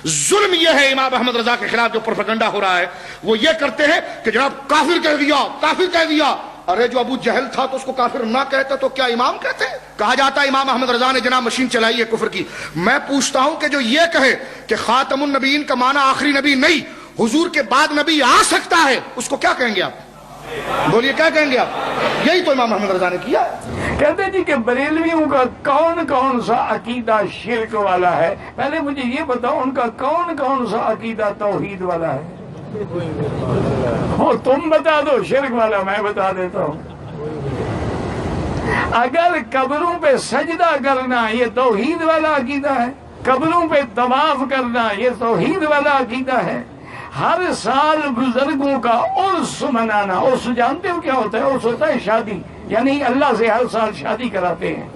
ظلم یہ ہے امام احمد رضا کے خلاف جو پروپیگنڈا ہو رہا ہے، وہ یہ کرتے ہیں کہ جناب کافر کہہ دیا، کافر کہہ دیا۔ ارے جو ابو جہل تھا تو اس کو کافر نہ کہتا تو کیا امام کہتے؟ کہا جاتا ہے امام احمد رضا نے جناب مشین چلائی ہے کفر کی۔ میں پوچھتا ہوں کہ جو یہ کہے کہ خاتم النبیین کا معنی آخری نبی نہیں، حضور کے بعد نبی آ سکتا ہے، اس کو کیا کہیں گے آپ؟ بولیے کیا کہیں گے آپ؟ یہی تو امام احمد رضا نے کیا ہے۔ کہتے جی کہ بریلویوں کا کون کون سا عقیدہ شرک والا ہے؟ پہلے مجھے یہ بتاؤ ان کا کون کون سا عقیدہ توحید والا ہے؟ تم بتا دو شرک والا، میں بتا دیتا ہوں۔ اگر قبروں پہ سجدہ کرنا یہ توحید والا عقیدہ ہے، قبروں پہ طواف کرنا یہ توحید والا عقیدہ ہے، ہر سال بزرگوں کا عرس منانا، عرس جانتے ہو کیا ہوتا ہے؟ عرس ہوتا ہے شادی، یعنی اللہ سے ہر سال شادی کراتے ہیں۔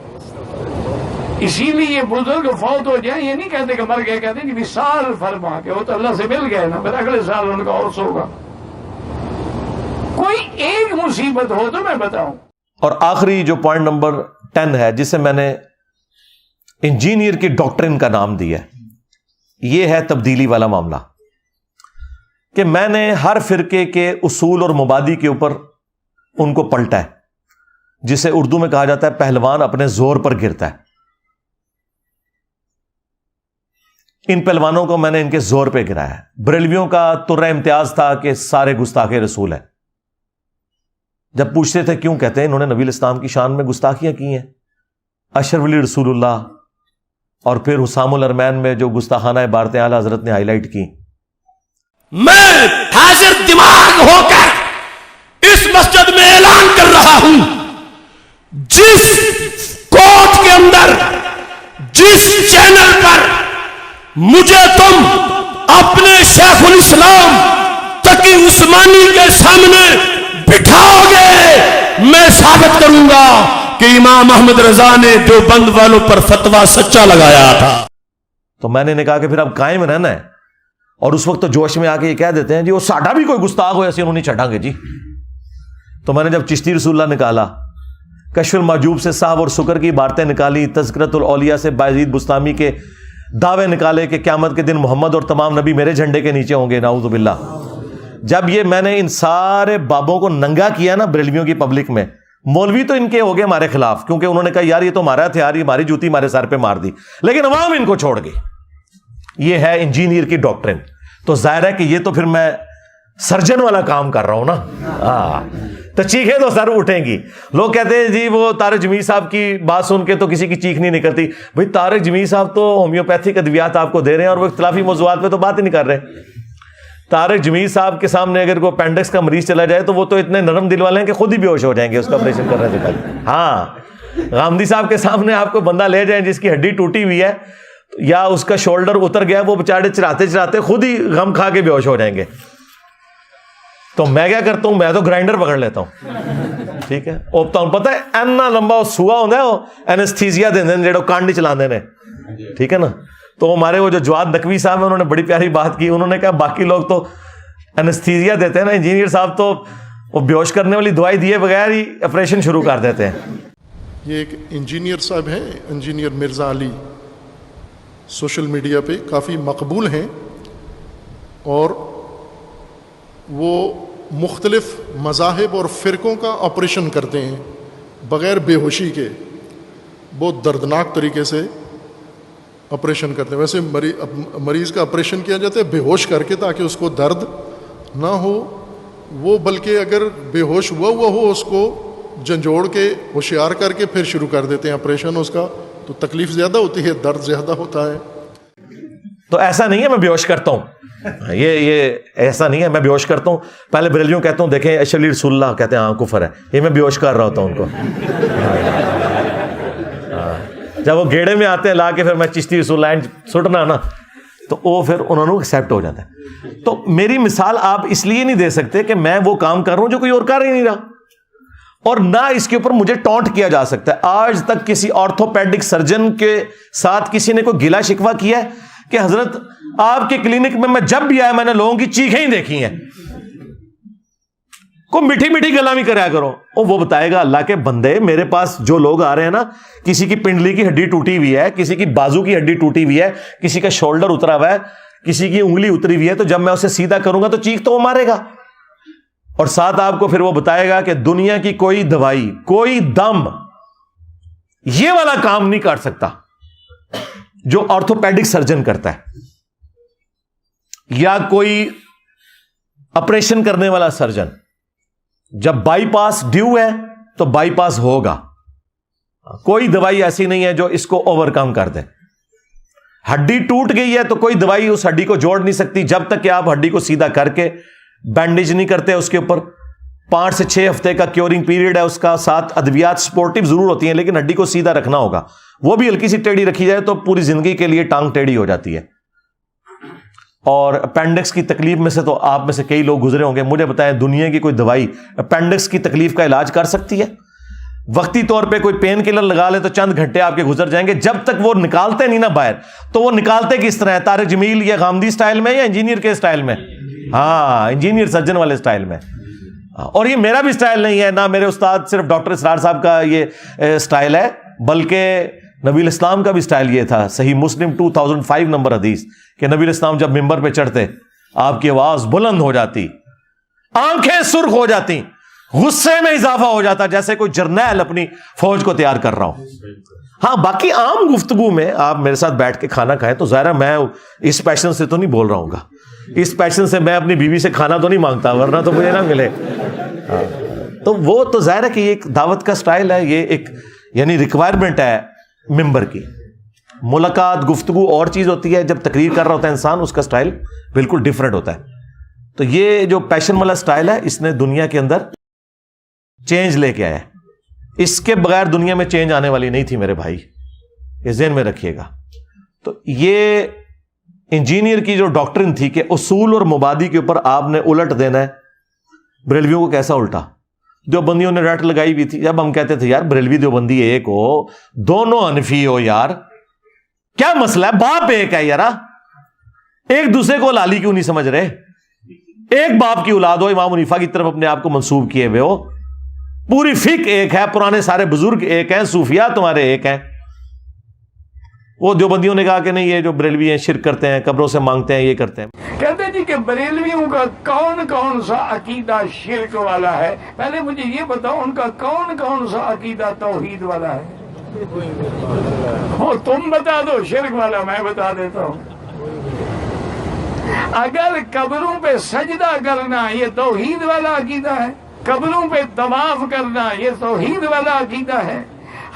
اسی لیے بزرگ فوت ہو جائیں یہ نہیں کہتے کہ مر گئے، کہتے ہیں کہ وصال فرما کے وہ تو اللہ سے مل گئے نا، پھر اگلے سال ان کا عرس ہوگا۔ کوئی ایک مصیبت ہو تو میں بتاؤں۔ اور آخری جو پوائنٹ نمبر 10 ہے، جسے میں نے انجینئر کی ڈاکٹرن کا نام دیا ہے، یہ ہے تبدیلی والا معاملہ، کہ میں نے ہر فرقے کے اصول اور مبادی کے اوپر ان کو پلٹا ہے، جسے اردو میں کہا جاتا ہے پہلوان اپنے زور پر گرتا ہے۔ ان پہلوانوں کو میں نے ان کے زور پہ گرایا ہے۔ بریلویوں کا ترہ امتیاز تھا کہ سارے گستاخ رسول ہیں۔ جب پوچھتے تھے کیوں، کہتے ہیں انہوں نے نبی الاسلام کی شان میں گستاخیاں کی ہیں، اشرف علی رسول اللہ، اور پھر حسام الارمین میں جو گستاخانہ عبارتیں اعلیٰ حضرت نے ہائی لائٹ کی۔ میں حاضر دماغ ہو کر اس مسجد میں اعلان کر رہا ہوں، جس کوٹ کے اندر، جس چینل پر مجھے تم اپنے شیخ الاسلام تقی عثمانی کے سامنے بٹھاؤ گے، میں ثابت کروں گا کہ امام احمد رضا نے دیوبند والوں پر فتویٰ سچا لگایا تھا۔ تو میں نے کہا کہ پھر اب قائم رہنا ہے، اور اس وقت تو جوش میں آ کے یہ کہہ دیتے ہیں جی وہ ساڈا بھی کوئی گستاخ ہو ایسے انہوں نہیں چھٹا گے جی۔ تو میں نے جب چشتی رسول اللہ نکالا، کشف المحجوب سے صاحب اور سکر کی عبارتیں نکالی، تذکرۃ الاولیاء سے بایزید بستامی کے دعوے نکالے کہ قیامت کے دن محمد اور تمام نبی میرے جھنڈے کے نیچے ہوں گے، نعوذ باللہ، جب یہ میں نے ان سارے بابوں کو ننگا کیا نا بریلویوں کی پبلک میں، مولوی تو ان کے ہو گئے ہمارے خلاف، کیونکہ انہوں نے کہا یار یہ تو ہمارا ہتھیار، یہ ہماری جوتی ہمارے سر پہ مار دی، لیکن عوام ان کو چھوڑ گئی۔ یہ ہے انجینئر کی ڈاکٹرن۔ تو ظاہر ہے کہ یہ تو پھر میں سرجن والا کام کر رہا ہوں نا، تو چیخیں تو سر اٹھیں گی۔ لوگ کہتے ہیں جی وہ طارق جمیل صاحب کی بات سن کے تو کسی کی چیخ نہیں نکلتی۔ بھئی طارق جمیل صاحب تو ہومیوپیتھک ادویات آپ کو دے رہے ہیں اور وہ اختلافی موضوعات پہ تو بات ہی نہیں کر رہے۔ طارق جمیل صاحب کے سامنے اگر کوئی اپینڈکس کا مریض چلا جائے تو وہ تو اتنے نرم دل والے ہیں کہ خود ہی بے ہوش ہو جائیں گے اس کا آپریشن کرنے سے پہلے۔ ہاں، غامدی صاحب کے سامنے آپ کو بندہ لے جائیں جس کی ہڈی ٹوٹی ہوئی ہے یا اس کا شولڈر اتر گیا، وہ بیچارے چراتے چراتے خود ہی غم کھا کے بے ہوش ہو جائیں گے۔ تو میں کیا کرتا ہوں، میں تو گرائنڈر پکڑ لیتا ہوں، ٹھیک ہے، اوپتا ہوں، پتہ ہے اینا لمبا سوا ہوتا ہے، وہ اینستھیزیا دیندے ہیں جڑے کانڈی چلاندے نے، ٹھیک ہے نا۔ تو ہمارے وہ جو جواد نقوی صاحب ہیں انہوں نے بڑی پیاری بات کی، انہوں نے کہا باقی لوگ تو اینستھیزیا دیتے ہیں نا، انجینئر صاحب تو وہ بے ہوش کرنے والی دوائی دیے بغیر ہی آپریشن شروع کر دیتے ہیں۔ یہ ایک انجینئر صاحب ہیں، انجینئر مرزا علی، سوشل میڈیا پہ کافی مقبول ہیں، اور وہ مختلف مذاہب اور فرقوں کا آپریشن کرتے ہیں بغیر بے ہوشی کے، بہت دردناک طریقے سے آپریشن کرتے ہیں۔ ویسے مریض کا آپریشن کیا جاتا ہے بے ہوش کر کے تاکہ اس کو درد نہ ہو، وہ بلکہ اگر بے ہوش ہوا ہو اس کو جھنجھوڑ کے ہوشیار کر کے پھر شروع کر دیتے ہیں آپریشن اس کا، تو تکلیف زیادہ ہوتی ہے، درد زیادہ ہوتا ہے۔ تو ایسا نہیں ہے میں بے ہوش کرتا ہوں، یہ ایسا نہیں ہے میں بے ہوش کرتا ہوں۔ پہلے بریلویوں کہتا ہوں دیکھیں اشرف علی رسول اللہ، کہتے ہیں ہاں کفر ہے، یہ میں بے ہوش کر رہا ہوتا ہوں ان کو۔ جب وہ گیڑے میں آتے ہیں لا کے پھر میں چشتی رسول اللہ سٹنا نا، تو وہ پھر انہوں نے ایکسیپٹ ہو جاتا ہے۔ تو میری مثال آپ اس لیے نہیں دے سکتے کہ میں وہ کام کر رہا ہوں جو کوئی اور کر ہی نہیں رہا، اور نہ اس کے اوپر مجھے ٹونٹ کیا جا سکتا ہے۔ آج تک کسی آرتھوپیڈک سرجن کے ساتھ کسی نے کوئی گلا شکوہ کیا ہے کہ حضرت آپ کے کلینک میں جب بھی آیا میں نے لوگوں کی چیخیں ہی دیکھی ہیں؟ کوئی میٹھی میٹھی گلا بھی کریا کرو، وہ بتائے گا اللہ کے بندے، میرے پاس جو لوگ آ رہے ہیں نا، کسی کی پنڈلی کی ہڈی ٹوٹی ہوئی ہے، کسی کی بازو کی ہڈی ٹوٹی ہوئی ہے، کسی کا شولڈر اترا ہوا ہے، کسی کی انگلی اتری ہوئی ہے تو جب میں اسے سیدھا کروں گا تو چیخ تو وہ مارے گا. اور ساتھ آپ کو پھر وہ بتائے گا کہ دنیا کی کوئی دوائی، کوئی دم یہ والا کام نہیں کر سکتا جو آرتھوپیڈک سرجن کرتا ہے، یا کوئی آپریشن کرنے والا سرجن. جب بائی پاس ڈیو ہے تو بائی پاس ہوگا. کوئی دوائی ایسی نہیں ہے جو اس کو اوور کم کر دے. ہڈی ٹوٹ گئی ہے تو کوئی دوائی اس ہڈی کو جوڑ نہیں سکتی جب تک کہ آپ ہڈی کو سیدھا کر کے بینڈیج نہیں کرتے اس کے اوپر. 5 سے 6 ہفتے کا کیورنگ پیریڈ ہے اس کا. ساتھ ادویات سپورٹیو ضرور ہوتی ہیں لیکن ہڈی کو سیدھا رکھنا ہوگا. وہ بھی ہلکی سی ٹیڑھی رکھی جائے تو پوری زندگی کے لیے ٹانگ ٹیڑھی ہو جاتی ہے. اور اپینڈکس کی تکلیف میں سے تو آپ میں سے کئی لوگ گزرے ہوں گے. مجھے بتائیں دنیا کی کوئی دوائی اپینڈکس کی تکلیف کا علاج کر سکتی ہے؟ وقتی طور پہ کوئی پین کلر لگا لے تو چند گھنٹے آپ کے گزر جائیں گے. جب تک وہ نکالتے نہیں نا باہر تو وہ نکالتے کس طرح ہے؟ طارق جمیل یا غامدی سٹائل میں یا انجینئر کے سٹائل میں؟ ہاں، انجینئر سرجن والے سٹائل میں. اور یہ میرا بھی سٹائل نہیں ہے، نہ میرے استاد صرف ڈاکٹر اسرار صاحب کا یہ سٹائل ہے، بلکہ نبی الاسلام کا بھی سٹائل یہ تھا. صحیح مسلم 2005 نمبر حدیث کہ نبی الاسلام جب ممبر پہ چڑھتے آپ کی آواز بلند ہو جاتی، آنکھیں سرخ ہو جاتی، غصے میں اضافہ ہو جاتا جیسے کوئی جرنیل اپنی فوج کو تیار کر رہا ہوں. ہاں، باقی عام گفتگو میں آپ میرے ساتھ بیٹھ کے کھانا کھائیں تو ظاہر ہے میں اس پیشن سے تو نہیں بول رہا ہوں گا. اس پیشن سے میں اپنی بیوی سے کھانا تو نہیں مانگتا ورنہ تو مجھے نہ ملے. تو وہ تو ظاہر ہے کہ یہ ایک دعوت کا سٹائل ہے، یہ ایک یعنی ریکوائرمنٹ ہے ممبر کی. ملاقات گفتگو اور چیز ہوتی ہے، جب تقریر کر رہا ہوتا ہے انسان اس کا سٹائل بالکل ڈیفرنٹ ہوتا ہے. تو یہ جو پیشن والا سٹائل ہے اس نے دنیا کے اندر چینج لے کے آیا ہے. اس کے بغیر دنیا میں چینج آنے والی نہیں تھی میرے بھائی، یہ ذہن میں رکھیے گا. تو یہ انجینئر کی جو ڈاکٹرن تھی کہ اصول اور مبادی کے اوپر آپ نے الٹ دینا ہے، بریلویوں کو کیسا الٹا؟ دیوبندیوں نے رٹ لگائی بھی تھی. جب ہم کہتے تھے یار بریلوی دیوبندی ایک ہو، دونوں حنفی ہو، یار کیا مسئلہ ہے؟ باپ ایک ہے یار، ایک دوسرے کو لالی کیوں نہیں سمجھ رہے؟ ایک باپ کی اولاد ہو، امام حنیفہ کی طرف اپنے آپ کو منسوب کیے ہوئے ہو، پوری فقہ ایک ہے، پرانے سارے بزرگ ایک ہیں، صوفیاء تمہارے ایک ہیں. وہ دیوبندیوں نے کہا کہ نہیں یہ جو بریلوی ہیں شرک کرتے ہیں، قبروں سے مانگتے ہیں، یہ کرتے ہیں. کہتے جی کہ بریلویوں کا کون کون سا عقیدہ شرک والا ہے؟ پہلے مجھے یہ بتاؤ ان کا کون کون سا عقیدہ توحید والا ہے؟ تم بتا دو شرک والا، میں بتا دیتا ہوں. اگر قبروں پہ سجدہ کرنا یہ توحید والا عقیدہ ہے، قبروں پہ طواف کرنا یہ توحید والا عقیدہ ہے،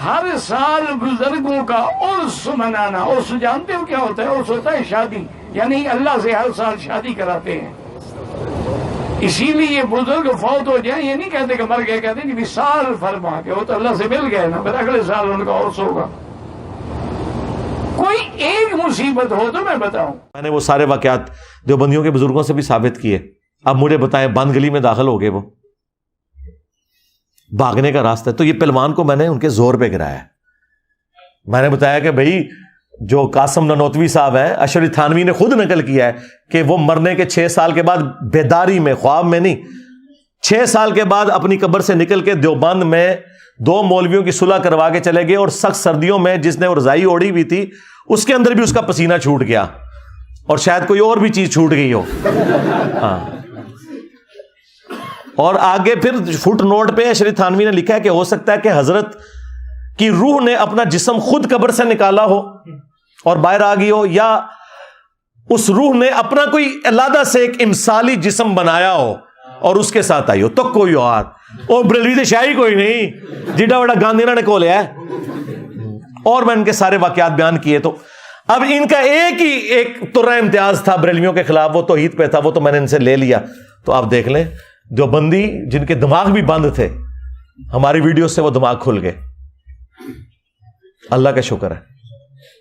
ہر سال بزرگوں کا عرس منانا، عرس جانتے ہو کیا ہوتا ہے؟ عرس ہوتا ہے شادی، یعنی اللہ سے ہر سال شادی کراتے ہیں. اسی لیے بزرگ فوت ہو جائیں یہ نہیں کہتے کہ مر گئے، کہتے ہیں کہ وصال فرما کے وہ تو اللہ سے مل گئے نا، پھر اگلے سال ان کا عرس ہوگا. کوئی ایک مصیبت ہو تو میں بتاؤں. میں نے وہ سارے واقعات دیوبندیوں کے بزرگوں سے بھی ثابت کیے. اب مجھے بتائیں بند گلی میں داخل ہو گئے، وہ بھاگنے کا راستہ ہے. تو یہ پہلوان کو میں نے ان کے زور پہ گرایا. میں نے بتایا کہ بھائی جو قاسم نانوتوی صاحب ہیں، اشرف تھانوی نے خود نقل کیا ہے کہ وہ مرنے کے 6 سال کے بعد بیداری میں، خواب میں نہیں، 6 سال کے بعد اپنی قبر سے نکل کے دیوبند میں 2 مولویوں کی صلح کروا کے چلے گئے، اور سخت سردیوں میں جس نے وہ رضائی اوڑھی ہوئی تھی اس کے اندر بھی اس کا پسینہ چھوٹ گیا، اور شاید کوئی اور بھی چیز چھوٹ گئی ہو. ہاں، اور آگے پھر فٹ نوٹ پہ اشرف تھانوی نے لکھا ہے کہ ہو سکتا ہے کہ حضرت کی روح نے اپنا جسم خود قبر سے نکالا ہو اور باہر آ گئی ہو، یا اس روح نے اپنا کوئی علیحدہ سے ایک امثالی جسم بنایا ہو اور اس کے ساتھ آئی ہو. تو کوئی اور او بریلوی تو شاہی کوئی نہیں جیڈا بڑا گاندھی نے کو لیا ہے. اور میں ان کے سارے واقعات بیان کیے. تو اب ان کا ایک ترہ امتیاز تھا بریلویوں کے خلاف، وہ توحید پہ تھا، وہ تو میں نے ان سے لے لیا. تو آپ دیکھ لیں جو بندی جن کے دماغ بھی بند تھے، ہماری ویڈیو سے وہ دماغ کھل گئے، اللہ کا شکر ہے.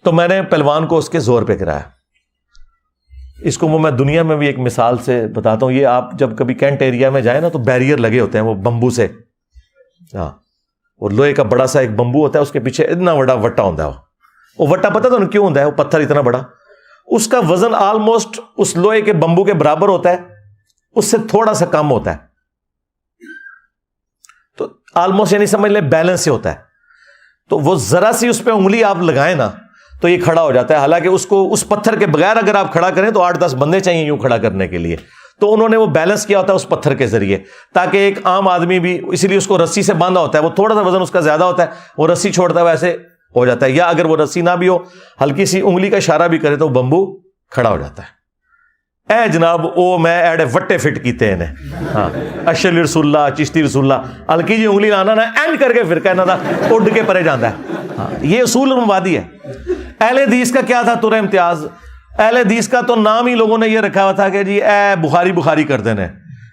تو میں نے پہلوان کو اس کے زور پہ گرایا. اس کو میں دنیا میں بھی ایک مثال سے بتاتا ہوں. یہ آپ جب کبھی کینٹ ایریا میں جائیں نا تو بیریئر لگے ہوتے ہیں وہ بمبو سے، ہاں، اور لوہے کا بڑا سا ایک بمبو ہوتا ہے، اس کے پیچھے اتنا بڑا وٹا ہوتا ہے. وہ وٹا پتہ تو کیوں ہوتا ہے؟ وہ پتھر اتنا بڑا، اس کا وزن آلموسٹ اس لوہے کے بمبو کے برابر ہوتا ہے، اس سے تھوڑا سا کم ہوتا ہے. تو آلموسٹ یعنی سمجھ لیں بیلنس سے ہوتا ہے. تو وہ ذرا سی اس پہ انگلی آپ لگائیں نا تو یہ کھڑا ہو جاتا ہے. حالانکہ اس کو اس پتھر کے بغیر اگر آپ کھڑا کریں تو 8-10 بندے چاہیے یوں کھڑا کرنے کے لیے. تو انہوں نے وہ بیلنس کیا ہوتا ہے اس پتھر کے ذریعے, تاکہ ایک عام آدمی بھی, اسی لیے اس کو رسی سے باندھا ہوتا ہے, وہ تھوڑا سا وزن اس کا زیادہ ہوتا ہے, وہ رسی چھوڑتا ہے ویسے ہو جاتا ہے. یا اگر وہ رسی نہ بھی ہو, ہلکی سی انگلی کا اشارہ بھی کرے تو وہ بمبو کھڑا ہو جاتا ہے. اے جناب او میں ایڈے وٹے فٹ کیتے ہیں. ہاں, اشعری رسول اللہ, چشتی رسول اللہ, ہلکی جی انگلی لانا نا اینڈ کر کے فرقہ انہاں دا اڈ کے پرے جاندا ہے. ہاں, یہ اصول مبادی ہے. اہل حدیث کا کیا تھا ترہ امتیاز؟ اہل حدیث کا تو نام ہی لوگوں نے یہ رکھا ہوا تھا کہ جی اے بخاری کرتے ہیں.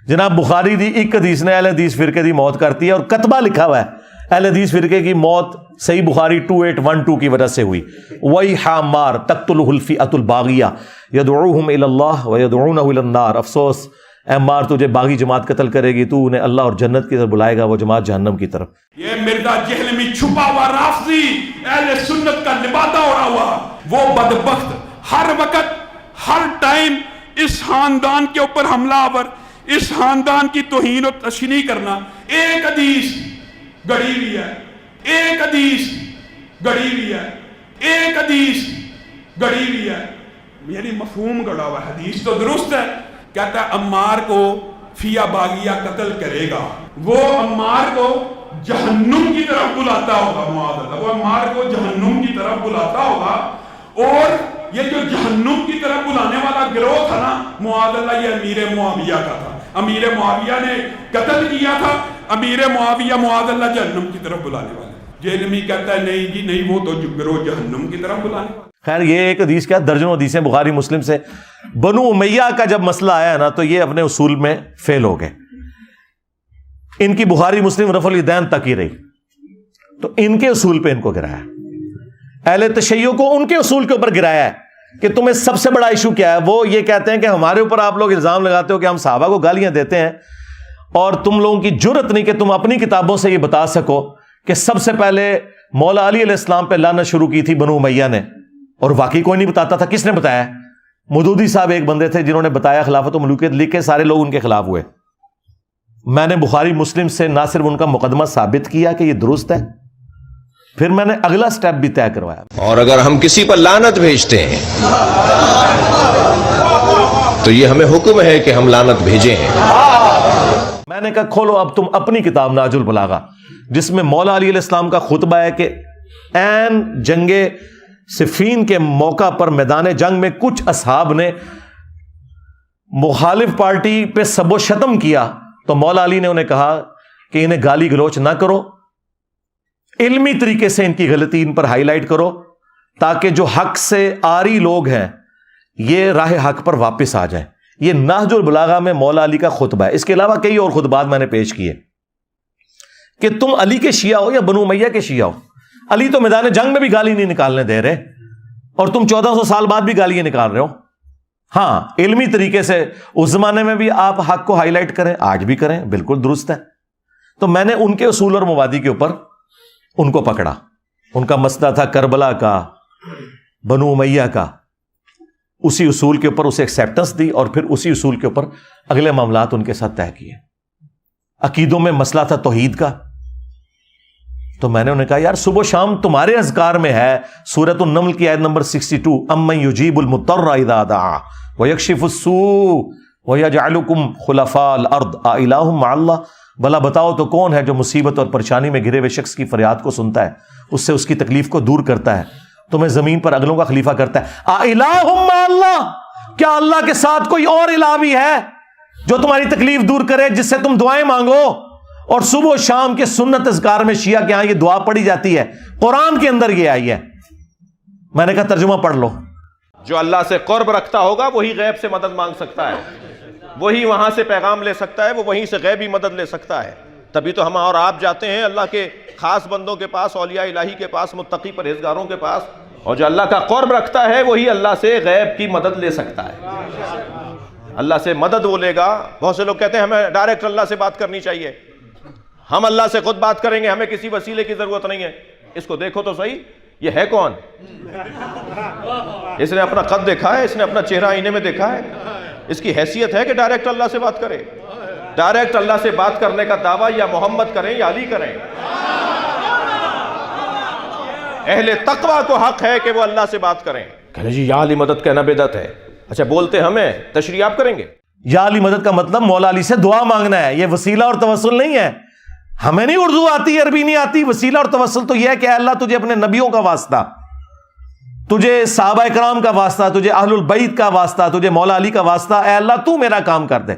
جناب بخاری دی ایک حدیث نے اہل حدیث فرقے دی موت کرتی ہے, اور کتبہ لکھا ہوا ہے اہل حدیث فرقے کی موت صحیح بخاری 2812 کی وجہ سے ہوئی. وَيْحَ مار تقتلہ الفئۃ الباغیہ یدعوہم الی اللہ ویدعونہ الی النار. افسوس اے مار, تجھے باغی جماعت قتل کرے گی, تو انہیں اللہ اور جنت کی طرف بلائے گا, وہ جماعت جہنم کی طرف. یہ مرزا جہلمی چھپا ہوا رافضی اہل سنت کا لبادہ اڑا ہوا, وہ بدبخت ہر وقت ہر ٹائم اس خاندان کے اوپر حملہ آور, اس خاندان کی توہین و تشنیع کرنا. ایک حدیث گڑی ہوئی ہے, ایک حدیث گڑی ہوئی ہے, ایک حدیث گڑی ہوئی ہے, یعنی مفہوم گڑا ہوا. حدیث تو درست ہے, کہتا ہے عمار کو فیہ باغیہ قتل کرے گا, وہ عمار کو جہنم کی طرف بلاتا ہوگا. معاذ اللہ, وہ عمار کو جہنم کی طرف بلاتا ہوگا. اور یہ جو جہنم کی طرف بلانے والا گروہ تھا نا, معاذ اللہ, یہ امیر معاویہ کا تھا. امیر معاویہ نے قتل کیا تھا, امیر معاویہ معاذ اللہ جہنم کی طرف بلانے والا. جہلمی کہتا ہے نہیں جی نہیں, وہ تو گروہ جہنم کی طرف بلانے والا. خیر یہ ایک حدیث کیا, درجنوں حدیثیں بخاری مسلم سے. بنو امیہ کا جب مسئلہ آیا نا تو یہ اپنے اصول میں فیل ہو گئے. ان کی بخاری مسلم رفع الیدین تک ہی رہی, تو ان کے اصول پہ ان کو گرایا. اہل تشیع کو ان کے اصول کے اوپر گرایا ہے کہ تمہیں سب سے بڑا ایشو کیا ہے. وہ یہ کہتے ہیں کہ ہمارے اوپر آپ لوگ الزام لگاتے ہو کہ ہم صحابہ کو گالیاں دیتے ہیں, اور تم لوگوں کی جرت نہیں کہ تم اپنی کتابوں سے یہ بتا سکو کہ سب سے پہلے مولا علی علیہ السلام پہ لعنت شروع کی تھی بنو امیہ نے. اور واقعی کوئی نہیں بتاتا تھا. کس نے بتایا؟ مودودی صاحب ایک بندے تھے جنہوں نے بتایا, خلافت و ملوکیت لکھ کے سارے لوگ ان کے خلاف ہوئے. میں نے بخاری مسلم سے نہ صرف ان کا مقدمہ ثابت کیا کہ یہ درست ہے, پھر میں نے اگلا سٹیپ بھی طے کروایا. اور اگر ہم کسی پر لعنت بھیجتے ہیں تو یہ ہمیں حکم ہے کہ ہم لعنت بھیجیں ہیں. میں نے کہا کھولو اب تم اپنی کتاب ناج البلاغہ, جس میں مولا علی علیہ السلام کا خطبہ ہے کہ عین جنگ صفین کے موقع پر میدان جنگ میں کچھ اصحاب نے مخالف پارٹی پہ سب و شتم کیا, تو مولا علی نے انہیں کہا کہ انہیں گالی گلوچ نہ کرو, علمی طریقے سے ان کی غلطی ان پر ہائی لائٹ کرو, تاکہ جو حق سے آری لوگ ہیں یہ راہ حق پر واپس آ جائیں. یہ نہج البلاغہ میں مولا علی کا خطبہ ہے. اس کے علاوہ کئی اور خطبات میں نے پیش کیے کہ تم علی کے شیعہ ہو یا بنو امیہ کے شیعہ ہو, علی تو میدان جنگ میں بھی گالی نہیں نکالنے دے رہے, اور تم 1400 سال بعد بھی گالیاں نکال رہے ہو. ہاں علمی طریقے سے اس زمانے میں بھی آپ حق کو ہائی لائٹ کریں, آج بھی کریں, بالکل درست ہے. تو میں نے ان کے اصول اور مبادی کے اوپر ان کو پکڑا. ان کا مسئلہ تھا کربلا کا, بنو امیہ کا, اسی اصول کے اوپر اسے ایکسیپٹنس دی, اور پھر اسی اصول کے اوپر اگلے معاملات ان کے ساتھ طے کیے. عقیدوں میں مسئلہ تھا توحید کا, تو میں نے انہیں کہا یار صبح و شام تمہارے اذکار میں ہے سورۃ النمل کی آیت نمبر 62, امن یجیب المضطر اذا دعا ویکشف السوء ویجعلکم خلفاء الارض االہ مع اللہ. بھلا بتاؤ تو کون ہے جو مصیبت اور پریشانی میں گھرے ہوئے شخص کی فریاد کو سنتا ہے, اس سے اس کی تکلیف کو دور کرتا ہے, تمہیں زمین پر اگلوں کا خلیفہ کرتا ہے. االہ مع اللہ, کیا اللہ کے ساتھ کوئی اور الہ بھی ہے جو تمہاری تکلیف دور کرے, جس سے تم دعائیں مانگو؟ اور صبح و شام کے سنت اذکار میں شیعہ کے ہاں یہ دعا پڑھی جاتی ہے, قرآن کے اندر یہ آئی ہے. میں نے کہا ترجمہ پڑھ لو. جو اللہ سے قرب رکھتا ہوگا وہی غیب سے مدد مانگ سکتا ہے, وہی وہاں سے پیغام لے سکتا ہے, وہ وہیں سے غیبی مدد لے سکتا ہے. تبھی تو ہم اور آپ جاتے ہیں اللہ کے خاص بندوں کے پاس, اولیاء الہی کے پاس, متقی پرہیزگاروں کے پاس, اور جو اللہ کا قرب رکھتا ہے وہی اللہ سے غیب کی مدد لے سکتا ہے. اللہ سے مدد وہ لے گا. بہت سے لوگ کہتے ہیں ہمیں ڈائریکٹ اللہ سے بات کرنی چاہیے, ہم اللہ سے خود بات کریں گے, ہمیں کسی وسیلے کی ضرورت نہیں ہے. اس کو دیکھو تو صحیح, یہ ہے کون؟ اس نے اپنا قد دیکھا ہے, اس نے اپنا چہرہ آئینے میں دیکھا ہے, اس کی حیثیت ہے کہ ڈائریکٹ اللہ سے بات کرے؟ ڈائریکٹ اللہ سے بات کرنے کا دعویٰ یا محمد کریں یا علی کریں. اہل تقوی کو حق ہے کہ وہ اللہ سے بات کریں. کہنے جی یا علی مدد کہنا بدعت ہے. اچھا بولتے ہمیں، تشریح آپ کریں گے؟ یا علی مدد کا مطلب مولا علی سے دعا مانگنا ہے، یہ وسیلہ اور توسل نہیں ہے. ہمیں نہیں اردو آتی، عربی نہیں آتی. وسیلہ اور توسل تو یہ ہے کہ اے اللہ تجھے اپنے نبیوں کا واسطہ، تجھے صحابہ کرام کا واسطہ، تجھے اہل البیت کا واسطہ، تجھے مولا علی کا واسطہ، اے اللہ تو میرا کام کر دے.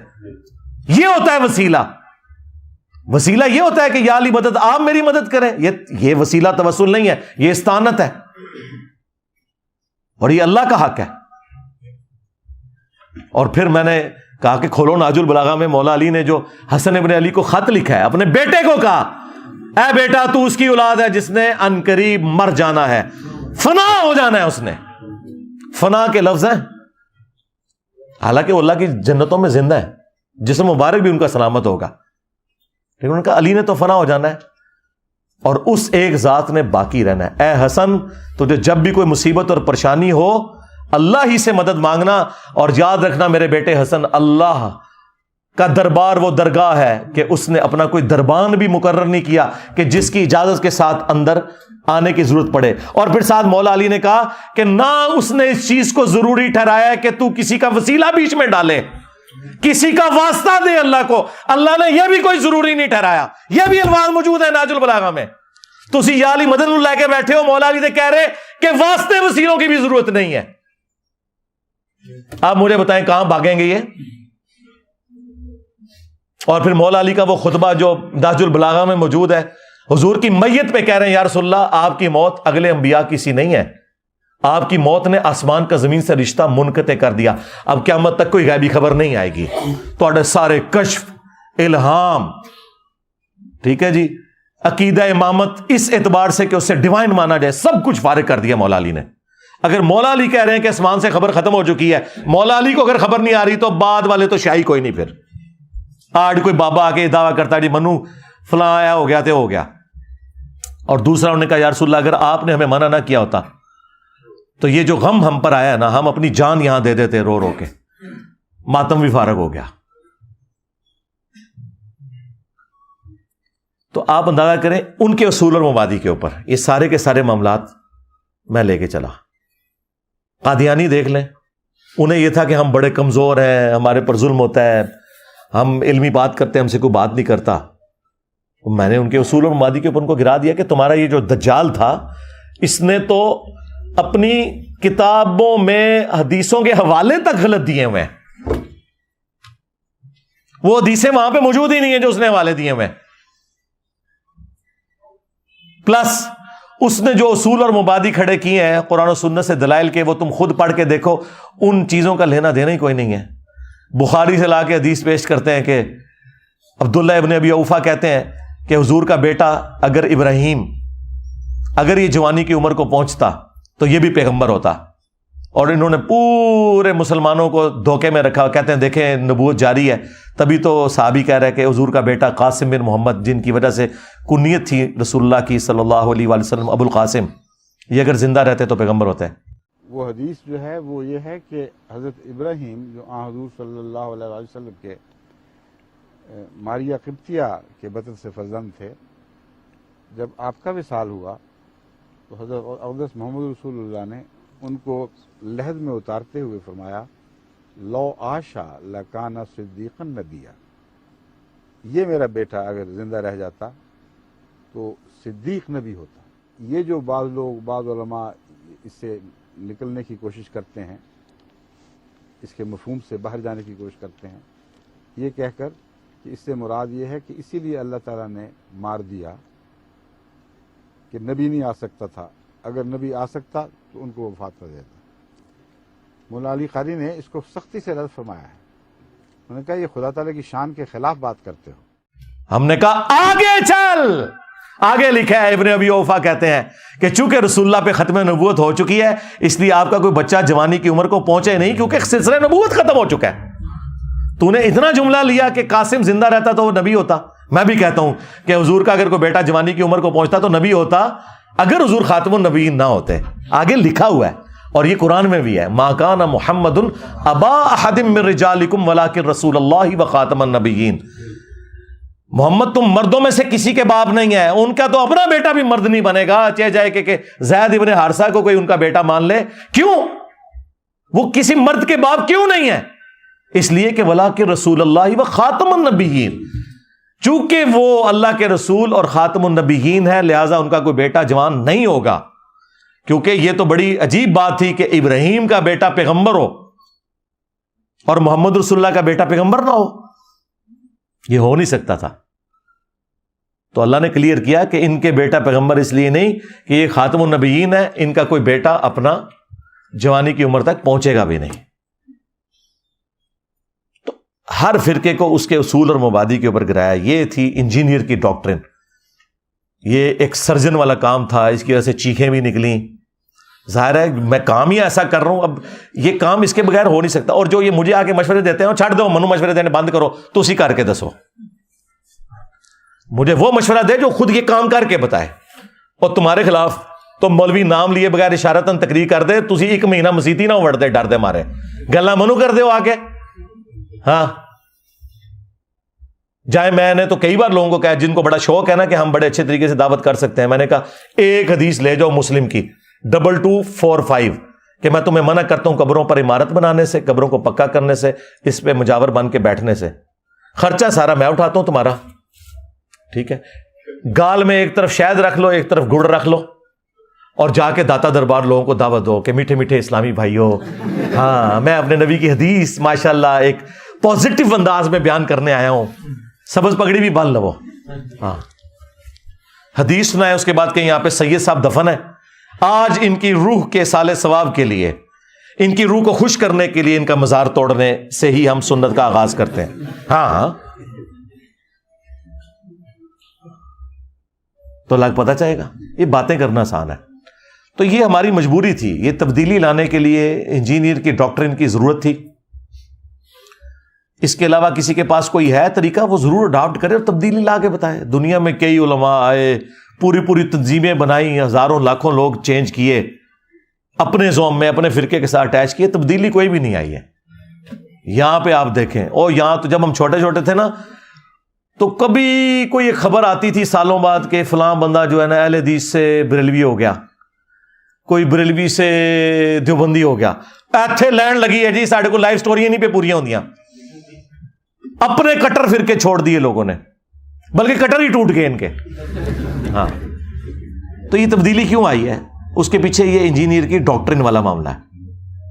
یہ ہوتا ہے وسیلہ. وسیلہ یہ ہوتا ہے کہ یا علی مدد آپ میری مدد کریں. یہ وسیلہ توسل نہیں ہے، یہ استعانت ہے، اور یہ اللہ کا حق ہے. اور پھر میں نے کہا کہ کھولو ناج البلاغہ میں مولا علی نے جو حسن ابن علی کو خط لکھا ہے، اپنے بیٹے کو کہا اے بیٹا تو اس کی اولاد ہے جس نے عنقریب مر جانا ہے، فنا ہو جانا ہے. اس نے فنا کے لفظ ہیں، حالانکہ وہ اللہ کی جنتوں میں زندہ ہے، جسم مبارک بھی ان کا سلامت ہوگا، لیکن ان کا علی نے تو فنا ہو جانا ہے اور اس ایک ذات نے باقی رہنا ہے. اے حسن تجھے جب بھی کوئی مصیبت اور پریشانی ہو اللہ ہی سے مدد مانگنا، اور یاد رکھنا میرے بیٹے حسن، اللہ کا دربار وہ درگاہ ہے کہ اس نے اپنا کوئی دربان بھی مقرر نہیں کیا کہ جس کی اجازت کے ساتھ اندر آنے کی ضرورت پڑے. اور پھر ساتھ مولا علی نے کہا کہ نہ اس نے اس چیز کو ضروری ٹھہرایا ہے کہ تو کسی کا وسیلہ بیچ میں ڈالے، کسی کا واسطہ دے اللہ کو. اللہ نے یہ بھی کوئی ضروری نہیں ٹھہرایا. یہ بھی الفاظ موجود ہے ناج البلاغہ میں. تسی یا علی مدد لے کے بیٹھے ہو، مولا علی نے کہہ رہے کہ واسطے وسیلوں کی بھی ضرورت نہیں ہے. آپ مجھے بتائیں کہاں بھاگیں گے یہ؟ اور پھر مولا علی کا وہ خطبہ جو ناج البلاغہ میں موجود ہے، حضور کی میت پہ کہہ رہے ہیں یا رسول اللہ آپ کی موت اگلے انبیاء کی سی نہیں ہے، آپ کی موت نے آسمان کا زمین سے رشتہ منقطع کر دیا، اب قیامت تک کوئی غیبی خبر نہیں آئے گی. تو سارے کشف، الہام، ٹھیک ہے جی، عقیدہ امامت اس اعتبار سے کہ اسے ڈیوائن مانا جائے، سب کچھ فارغ کر دیا مولا علی نے. اگر مولا علی کہہ رہے ہیں کہ آسمان سے خبر ختم ہو چکی ہے، مولا علی کو اگر خبر نہیں آ رہی تو بعد والے تو شاہی کوئی نہیں. پھر آج کوئی بابا آ کے دعویٰ کرتا ہے جی منو فلاں آیا ہو گیا تو ہو گیا. اور دوسرا انہوں نے کہا یا رسول اللہ اگر آپ نے ہمیں منع نہ کیا ہوتا تو یہ جو غم ہم پر آیا نا، ہم اپنی جان یہاں دے دیتے رو رو کے، ماتم بھی فارغ ہو گیا. تو آپ اندازہ کریں ان کے اصول اور مبادی کے اوپر یہ سارے کے سارے معاملات میں لے کے چلا. قادیانی دیکھ لیں، انہیں یہ تھا کہ ہم بڑے کمزور ہیں، ہمارے پر ظلم ہوتا ہے، ہم علمی بات کرتے ہیں، ہم سے کوئی بات نہیں کرتا. میں نے ان کے اصول اور مبادی کے اوپر ان کو گرا دیا کہ تمہارا یہ جو دجال تھا اس نے تو اپنی کتابوں میں حدیثوں کے حوالے تک غلط دیے ہوئے ہیں، وہ حدیثیں وہاں پہ موجود ہی نہیں ہیں جو اس نے حوالے دیے ہوئے ہیں. پلس اس نے جو اصول اور مبادی کھڑے کیے ہیں قرآن و سنت سے دلائل کے، وہ تم خود پڑھ کے دیکھو، ان چیزوں کا لینا دینا ہی کوئی نہیں ہے. بخاری سے لا کے حدیث پیش کرتے ہیں کہ عبداللہ ابن ابی اوفا کہتے ہیں کہ حضور کا بیٹا اگر ابراہیم اگر یہ جوانی کی عمر کو پہنچتا تو یہ بھی پیغمبر ہوتا. اور انہوں نے پورے مسلمانوں کو دھوکے میں رکھا، کہتے ہیں دیکھیں نبوت جاری ہے. تبھی تو صحابی کہہ رہے کہ حضور کا بیٹا قاسم بن محمد، جن کی وجہ سے کنیت تھی رسول اللہ کی صلی اللہ علیہ وآلہ وسلم ابو القاسم، یہ اگر زندہ رہتے تو پیغمبر ہوتے ہیں. وہ حدیث جو ہے وہ یہ ہے کہ حضرت ابراہیم جو حضور صلی اللہ علیہ وآلہ وسلم کے ماریہ قبطیہ کے بطن سے فرزند تھے، جب آپ کا وصال ہوا تو حضرت اقدس محمد رسول اللہ نے ان کو لحد میں اتارتے ہوئے فرمایا لو آشا لکانا صدیقا نبیا، یہ میرا بیٹا اگر زندہ رہ جاتا تو صدیق نبی ہوتا. یہ جو بعض لوگ، بعض علماء اس سے نکلنے کی کوشش کرتے ہیں، اس کے مفہوم سے باہر جانے کی کوشش کرتے ہیں، یہ کہہ کر کہ اس سے مراد یہ ہے کہ اسی لیے اللہ تعالیٰ نے مار دیا کہ نبی نہیں آ سکتا تھا، اگر نبی آ سکتا تو ان کو وفات کر دیتا. مولا علی قاری نے اس کو سختی سے رد فرمایا ہے. انہوں نے کہا یہ خدا تعالیٰ کی شان کے خلاف بات کرتے ہو. ہم نے کہا آگے چل. آگے لکھا ہے ابن ابی اوفا کہتے ہیں کہ چونکہ رسول اللہ پہ ختم نبوت ہو چکی ہے اس لیے آپ کا کوئی بچہ جوانی کی عمر کو پہنچے نہیں، کیونکہ سلسلہ نبوت ختم ہو چکا ہے. تو نے اتنا جملہ لیا کہ قاسم زندہ رہتا تو وہ نبی ہوتا. میں بھی کہتا ہوں کہ حضور کا اگر کوئی بیٹا جوانی کی عمر کو پہنچتا تو نبی ہوتا اگر حضور خاتم النبیین نہ ہوتے. آگے لکھا ہوا ہے اور یہ قرآن میں بھی ہے، ما کان محمد ابا احد من رجالکم ولکن رسول اللہ و خاتم النبیین. محمد تم مردوں میں سے کسی کے باپ نہیں ہے، ان کا تو اپنا بیٹا بھی مرد نہیں بنے گا، چاہے جائے کہ زید ابن حارثہ کو کوئی ان کا بیٹا مان لے، کیوں؟ وہ کسی مرد کے باپ کیوں نہیں ہے؟ اس لیے کہ ولاکن رسول اللہ و خاتم النبیین، چونکہ وہ اللہ کے رسول اور خاتم النبیین ہے، لہذا ان کا کوئی بیٹا جوان نہیں ہوگا، کیونکہ یہ تو بڑی عجیب بات تھی کہ ابراہیم کا بیٹا پیغمبر ہو اور محمد رسول اللہ کا بیٹا پیغمبر نہ ہو، یہ ہو نہیں سکتا تھا۔ تو اللہ نے کلیئر کیا کہ ان کے بیٹا پیغمبر اس لیے نہیں کہ یہ خاتم النبیین ہے، ان کا کوئی بیٹا اپنا جوانی کی عمر تک پہنچے گا بھی نہیں۔ تو ہر فرقے کو اس کے اصول اور مبادی کے اوپر گرایا۔ یہ تھی انجینئر کی ڈاکٹرن، یہ ایک سرجن والا کام تھا، اس کی وجہ سے چیخیں بھی نکلیں۔ ظاہر ہے میں کام ہی ایسا کر رہا ہوں، اب یہ کام اس کے بغیر ہو نہیں سکتا۔ اور جو یہ مجھے آگے مشورے دیتے ہیں، چھੱਡ دو منو مشورے دینے بند کرو، تو اسی کر کے دسو، مجھے وہ مشورہ دے جو خود یہ کام کر کے بتائے۔ اور تمہارے خلاف تو مولوی نام لیے بغیر اشارتاً تقریر کر دے، تسی ایک مہینہ مسیتی نہ وڑ دے ڈر دے مارے، گلا منو کر دے ہو آگے۔ ہاں جائے میں نے تو کئی بار لوگوں کو کہا جن کو بڑا شوق ہے نا کہ ہم بڑے اچھے طریقے سے دعوت کر سکتے ہیں، میں نے کہا ایک حدیث لے جاؤ مسلم کی 2245 کہ میں تمہیں منع کرتا ہوں قبروں پر عمارت بنانے سے، قبروں کو پکا کرنے سے، اس پہ مجاور بن کے بیٹھنے سے، خرچہ سارا میں اٹھاتا ہوں تمہارا، ٹھیک ہے؟ گال میں ایک طرف شہد رکھ لو، ایک طرف گڑ رکھ لو، اور جا کے داتا دربار لوگوں کو دعوت دو کہ میٹھے میٹھے اسلامی بھائیوں، ہاں میں اپنے نبی کی حدیث ماشاءاللہ ایک پازیٹیو انداز میں بیان کرنے آیا ہوں، سبز پگڑی بھی باندھ لو۔ ہاں حدیث سنائے، اس کے بعد کہ یہاں پہ سید صاحب دفن ہے، آج ان کی روح کے سال ثواب کے لیے، ان کی روح کو خوش کرنے کے لیے ان کا مزار توڑنے سے ہی ہم سنت کا آغاز کرتے ہیں۔ ہاں تو لگ پتہ چاہے گا، یہ باتیں کرنا آسان ہے۔ تو یہ ہماری مجبوری تھی، یہ تبدیلی لانے کے لیے انجینئر کی ڈاکٹرن کی ضرورت تھی۔ اس کے علاوہ کسی کے پاس کوئی ہے طریقہ، وہ ضرور اڈاپٹ کرے اور تبدیلی لا کے بتائے۔ دنیا میں کئی علماء آئے، پوری تنظیمیں بنائی، ہزاروں لاکھوں لوگ چینج کیے، اپنے زوم میں اپنے فرقے کے ساتھ اٹیچ کیے، تبدیلی کوئی بھی نہیں آئی ہے۔ یہاں پہ آپ دیکھیں، اور یہاں تو جب ہم چھوٹے چھوٹے تھے نا، تو کبھی کوئی ایک خبر آتی تھی سالوں بعد کہ فلاں بندہ جو ہے نا اہل حدیث سے بریلوی ہو گیا، کوئی بریلوی سے دیوبندی ہو گیا، ایتھے لینڈ لگی ہے جی، ساڑھے کو لائف سٹوریاں نہیں پہ پوریاں ہوندیاں۔ اپنے کٹر فرقے چھوڑ دیے لوگوں نے، بلکہ کٹر ہی ٹوٹ گئے ان کے۔ ہاں تو یہ تبدیلی کیوں آئی ہے؟ اس کے پیچھے یہ انجینئر کی ڈاکٹرن والا معاملہ ہے۔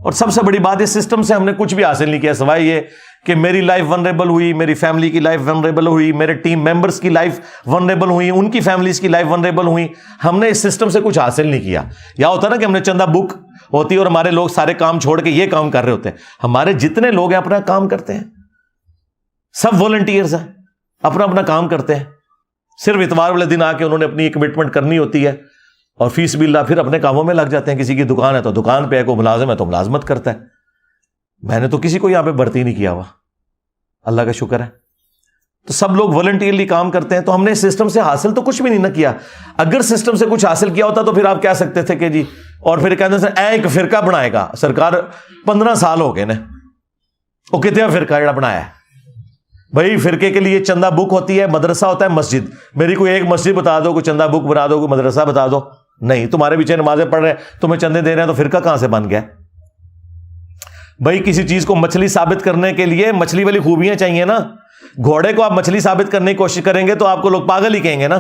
اور سب سے بڑی بات، اس سسٹم سے ہم نے کچھ بھی حاصل نہیں کیا سوائے یہ کہ میری لائف ونریبل ہوئی، میری فیملی کی لائف ونریبل ہوئی، میرے ٹیم ممبرز کی لائف ونریبل ہوئی، ان کی فیملیز کی لائف ونریبل ہوئی۔ ہم نے اس سسٹم سے کچھ حاصل نہیں کیا۔ یا ہوتا نا کہ ہم نے چندہ بک ہوتی اور ہمارے لوگ سارے کام چھوڑ کے یہ کام کر رہے ہوتے ہیں۔ ہمارے جتنے لوگ ہیں اپنا کام کرتے ہیں، سب والنٹیئرز ہیں، اپنا اپنا کام کرتے ہیں۔ صرف اتوار والے دن آ کے انہوں نے اپنی کمٹمنٹ کرنی ہوتی ہے، اور فی سبیل اللہ پھر اپنے کاموں میں لگ جاتے ہیں۔ کسی کی دکان ہے تو دکان پہ ہے، کوئی ملازم ہے تو ملازمت کرتا ہے۔ میں نے تو کسی کو یہاں پہ بھرتی نہیں کیا ہوا، اللہ کا شکر ہے۔ تو سب لوگ والنٹیئرلی کام کرتے ہیں۔ تو ہم نے اس سسٹم سے حاصل تو کچھ بھی نہیں نہ کیا۔ اگر سسٹم سے کچھ حاصل کیا ہوتا تو پھر آپ کہہ سکتے تھے کہ جی، اور پھر کہتے ہیں ایک فرقہ بنائے گا، سرکار 15 سال ہو گئے نا، وہ کتنا فرقہ جڑا بنایا ہے بھائی؟ فرقے کے لیے چندہ بک ہوتی ہے، مدرسہ ہوتا ہے، مسجد۔ میری کوئی ایک مسجد بتا دو، کوئی چندہ بک بنا دو، کوئی مدرسہ بتا دو۔ نہیں، تمہارے پیچھے نمازیں پڑھ رہے ہیں، تمہیں چندے دے رہے ہیں، تو فرقہ کہاں سے بن گیا بھائی؟ کسی چیز کو مچھلی ثابت کرنے کے لیے مچھلی والی خوبیاں چاہیے نا۔ گھوڑے کو آپ مچھلی ثابت کرنے کی کوشش کریں گے تو آپ کو لوگ پاگل ہی کہیں گے نا۔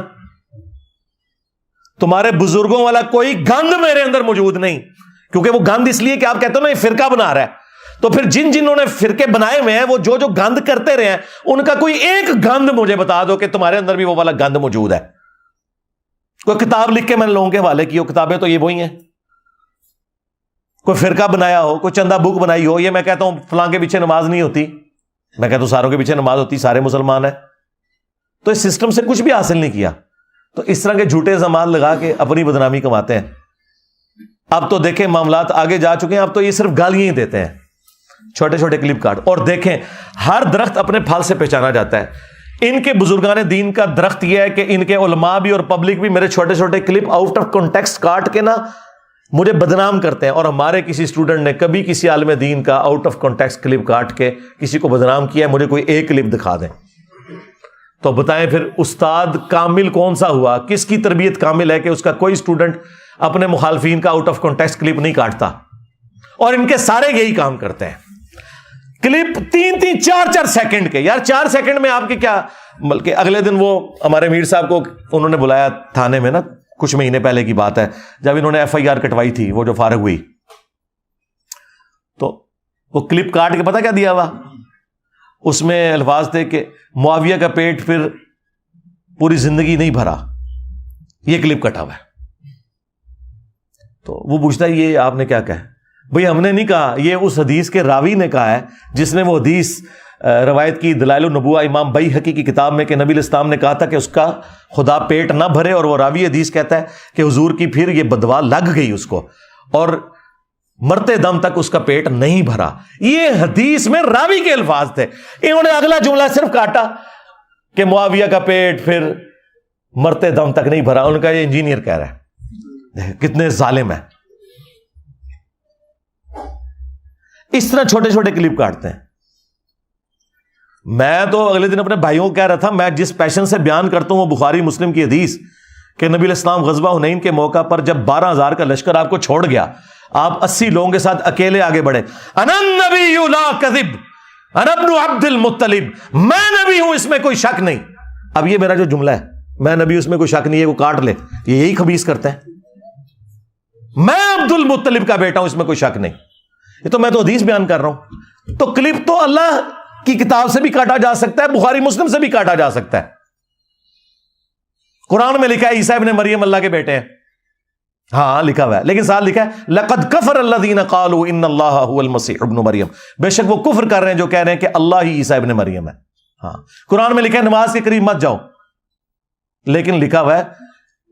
تمہارے بزرگوں والا کوئی گند میرے اندر موجود نہیں، کیونکہ وہ گند اس لیے کہ آپ کہتے ہو نا یہ فرقہ بنا رہا ہے، تو پھر جنہوں نے فرقے بنائے ہوئے ہیں وہ جو گند کرتے رہے ہیں، ان کا کوئی ایک گند مجھے بتا دو کہ تمہارے اندر بھی وہ والا گند موجود ہے۔ کوئی کتاب لکھ کے میں نے لوگوں کے حوالے کی ہو، کتابیں تو یہ وہی ہیں۔ کوئی فرقہ بنایا ہو، کوئی چندہ بک بنائی ہو، یہ میں کہتا ہوں فلاں کے پیچھے نماز نہیں ہوتی، میں کہتا ہوں ساروں کے پیچھے نماز ہوتی، سارے مسلمان ہیں۔ تو اس سسٹم سے کچھ بھی حاصل نہیں کیا، تو اس طرح کے جھوٹے زمان لگا کے اپنی بدنامی کماتے ہیں۔ اب تو دیکھیں معاملات آگے جا چکے ہیں، اب تو یہ صرف گالیاں ہی دیتے ہیں، چھوٹے چھوٹے کلپ کاٹ۔ اور دیکھیں ہر درخت اپنے پھل سے پہچانا جاتا ہے۔ ان کے بزرگان دین کا درخت یہ ہے کہ ان کے علماء بھی اور پبلک بھی میرے چھوٹے چھوٹے کلپ آؤٹ آف کانٹیکسٹ کاٹ کے نا مجھے بدنام کرتے ہیں۔ اور ہمارے کسی اسٹوڈنٹ نے کبھی کسی عالم دین کا آؤٹ آف کانٹیکسٹ کلپ کاٹ کے کسی کو بدنام کیا ہے؟ مجھے کوئی ایک کلپ دکھا دیں۔ تو بتائیں پھر استاد کامل کون سا ہوا؟ کس کی تربیت کامل ہے کہ اس کا کوئی اسٹوڈنٹ اپنے مخالفین کا آؤٹ آف کانٹیکسٹ کلپ نہیں کاٹتا؟ اور ان کے سارے یہی کام کرتے ہیں، کلپ 3-3 4-4 سیکنڈ کے. یار 4 سیکنڈ میں آپ کے کیا، بلکہ اگلے دن وہ ہمارے میر صاحب کو انہوں نے بلایا تھانے میں نا، کچھ مہینے پہلے کی بات ہے، جب انہوں نے FIR کٹوائی تھی، وہ جو فارغ ہوئی، تو وہ کلپ کاٹ کے پتہ کیا دیا ہوا؟ اس میں الفاظ تھے کہ معاویہ کا پیٹ پھر پوری زندگی نہیں بھرا، یہ کلپ کٹا ہوا ہے. تو وہ پوچھتا ہے یہ آپ نے کیا کہا؟ بھئی ہم نے نہیں کہا، یہ اس حدیث کے راوی نے کہا ہے جس نے وہ حدیث روایت کی دلائل النبوہ امام بیہقی کی کتاب میں کہ نبی علیہ السلام نے کہا تھا کہ اس کا خدا پیٹ نہ بھرے، اور وہ راوی حدیث کہتا ہے کہ حضور کی پھر یہ بدوا لگ گئی اس کو اور مرتے دم تک اس کا پیٹ نہیں بھرا. یہ حدیث میں راوی کے الفاظ تھے. انہوں نے اگلا جملہ صرف کاٹا کہ معاویہ کا پیٹ پھر مرتے دم تک نہیں بھرا. ان کا یہ انجینئر کہہ رہا ہے. کتنے ظالم ہیں. اس طرح چھوٹے چھوٹے کلپ کاٹتے ہیں. میں تو اگلے دن اپنے بھائیوں کو کہہ رہا تھا، میں جس پیشن سے بیان کرتا ہوں وہ بخاری مسلم کی حدیث کہ نبی علیہ السلام غزوہ حنین کے موقع پر جب 12,000 کا لشکر آپ کو چھوڑ گیا، آپ 80 لوگوں کے ساتھ اکیلے آگے بڑھے. انا النبی لا کذب انا ابن عبد المطلب، میں نبی ہوں، اس میں کوئی شک نہیں. اب یہ میرا جو جملہ ہے، میں نبی اس میں کوئی شک نہیں ہے، وہ کاٹ لے. یہ یہی خبیث کرتے ہیں، میں عبد المطلب کا بیٹا ہوں، اس میں کوئی شک نہیں. یہ تو میں تو حدیث بیان کر رہا ہوں. تو کلپ تو اللہ کی کتاب سے بھی کاٹا جا سکتا ہے، بخاری مسلم سے بھی کاٹا جا سکتا ہے. قرآن میں لکھا ہے عیسیٰ ابن مریم اللہ کے بیٹے ہیں، ہاں لکھا ہوا ہے، لیکن ساتھ لکھا ہے لقد کفر الذین قالوا ان اللہ هو المسیح ابن مریم، بے شک وہ کفر کر رہے ہیں جو کہہ رہے ہیں کہ اللہ ہی عیسیٰ ابن مریم ہے. ہاں قرآن میں لکھا ہے نماز کے قریب مت جاؤ، لیکن لکھا ہوا ہے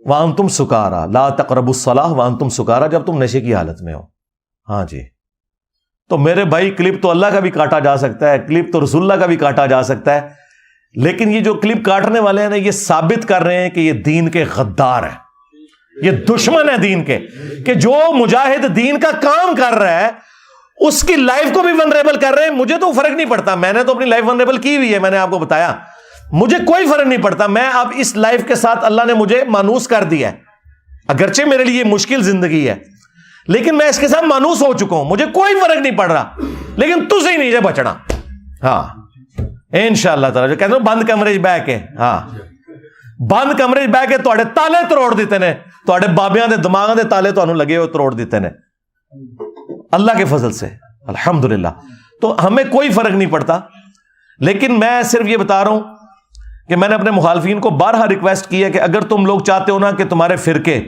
وانتم سکارا لا تقربوا الصلاۃ وانتم سکارا، جب تم نشے کی حالت میں ہو. ہاں جی. تو میرے بھائی کلپ تو اللہ کا بھی کاٹا جا سکتا ہے، کلپ تو رسول اللہ کا بھی کاٹا جا سکتا ہے، لیکن یہ جو کلپ کاٹنے والے ہیں نا، یہ ثابت کر رہے ہیں کہ یہ دین کے غدار ہیں، یہ دشمن ہے دین کے، کہ جو مجاہد دین کا کام کر رہا ہے اس کی لائف کو بھی ونریبل کر رہے ہیں. مجھے تو فرق نہیں پڑتا، میں نے تو اپنی لائف ونریبل کی ہوئی ہے، میں نے آپ کو بتایا، مجھے کوئی فرق نہیں پڑتا. میں اب اس لائف کے ساتھ اللہ نے مجھے مانوس کر دیا ہے، اگرچہ میرے لیے مشکل زندگی ہے لیکن میں اس کے ساتھ مانوس ہو چکا ہوں، مجھے کوئی فرق نہیں پڑ رہا. لیکن تجھے ہی نہیں بچنا. ہاں انشاءاللہ تعالی، جو کہتے ہیں بند کمرے چ بہ کے، ہاں بند کمرے چ بہ کے تواڈے تالے تروڑ دیتے نے، تواڈے بابیاں دے دماغاں دے تالے تانوں لگے ہوئے تروڑ دیتے نے اللہ کے فضل سے، الحمدللہ. تو ہمیں کوئی فرق نہیں پڑتا. لیکن میں صرف یہ بتا رہا ہوں کہ میں نے اپنے مخالفین کو بارہا ریکویسٹ کی ہے کہ اگر تم لوگ چاہتے ہو نا کہ تمہارے فرقے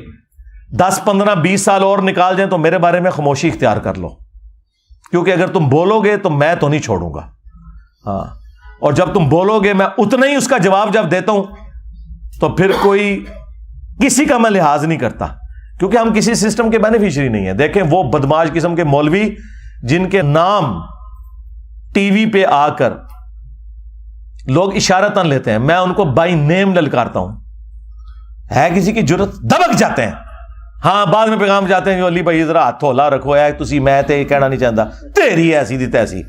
10 15 20 سال اور نکال جائیں تو میرے بارے میں خاموشی اختیار کر لو، کیونکہ اگر تم بولو گے تو میں تو نہیں چھوڑوں گا. ہاں اور جب تم بولو گے میں اتنا ہی اس کا جواب جب دیتا ہوں تو پھر کوئی کسی کا میں لحاظ نہیں کرتا، کیونکہ ہم کسی سسٹم کے بینیفیشری نہیں ہیں. دیکھیں وہ بدماش قسم کے مولوی جن کے نام ٹی وی پہ آ کر لوگ اشارتاً لیتے ہیں، میں ان کو بائی نیم للکارتا ہوں. ہے کسی کی جرت دبک جاتے ہیں. ہاں بعد میں پیغام جاتے ہیں جو علی بھائی ذرا ہاتھ ہولا رکھو ہے تسی، میں تے کہنا نہیں چاہتا تیری ایسی دی تیسی،